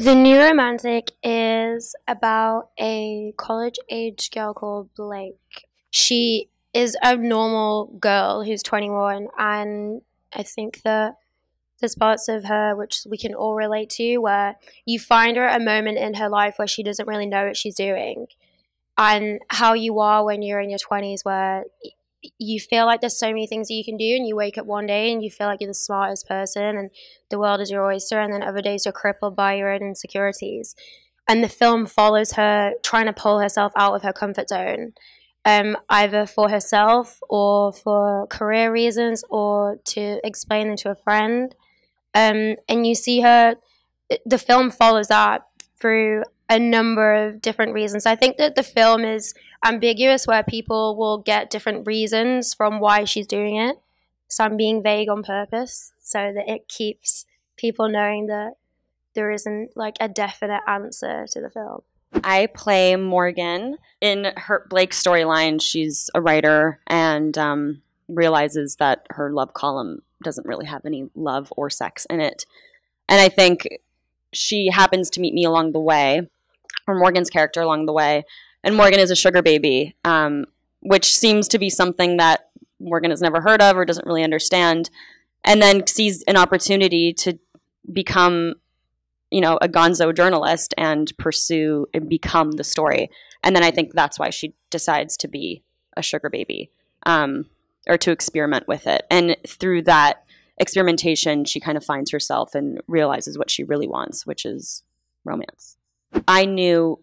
The New Romantic is about a college-age girl called Blake. She is a normal girl who's 21, and I think that there's parts of her which we can all relate to, where you find her at a moment in her life where she doesn't really know what she's doing, and how you are when you're in your 20s, where you feel like there's so many things that you can do, and you wake up one day and you feel like you're the smartest person and the world is your oyster, and then other days you're crippled by your own insecurities. And the film follows her trying to pull herself out of her comfort zone, either for herself or for career reasons or to explain them to a friend. And you see her, the film follows that through a number of different reasons. I think that the film is ambiguous, where people will get different reasons from why she's doing it. So I'm being vague on purpose so that it keeps people knowing that there isn't like a definite answer to the film. I play Morgan. In Blake's storyline, she's a writer and realizes that her love column doesn't really have any love or sex in it. And I think she happens to meet me along the way, or Morgan's character along the way. And Morgan is a sugar baby, which seems to be something that Morgan has never heard of or doesn't really understand, and then sees an opportunity to become, a gonzo journalist and pursue and become the story. And then I think that's why she decides to be a sugar baby, or to experiment with it. And through that experimentation, she kind of finds herself and realizes what she really wants, which is romance. I knew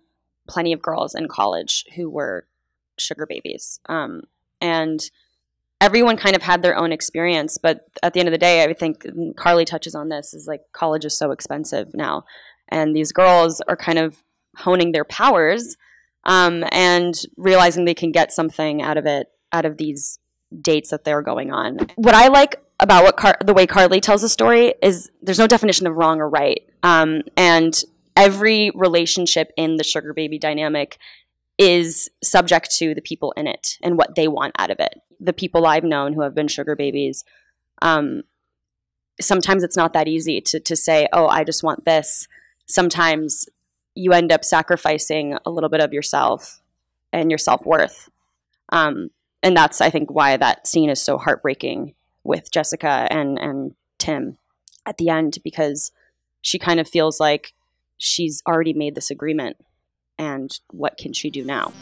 plenty of girls in college who were sugar babies. And everyone kind of had their own experience. But at the end of the day, I think Carly touches on this, is like college is so expensive now. And these girls are kind of honing their powers and realizing they can get something out of it, out of these dates that they're going on. What I like about the way Carly tells the story is there's no definition of wrong or right. And every relationship in the sugar baby dynamic is subject to the people in it and what they want out of it. The people I've known who have been sugar babies, sometimes it's not that easy to say, oh, I just want this. Sometimes you end up sacrificing a little bit of yourself and your self-worth. And that's, I think, why that scene is so heartbreaking with Jessica and Tim at the end, because she kind of feels like she's already made this agreement, and what can she do now?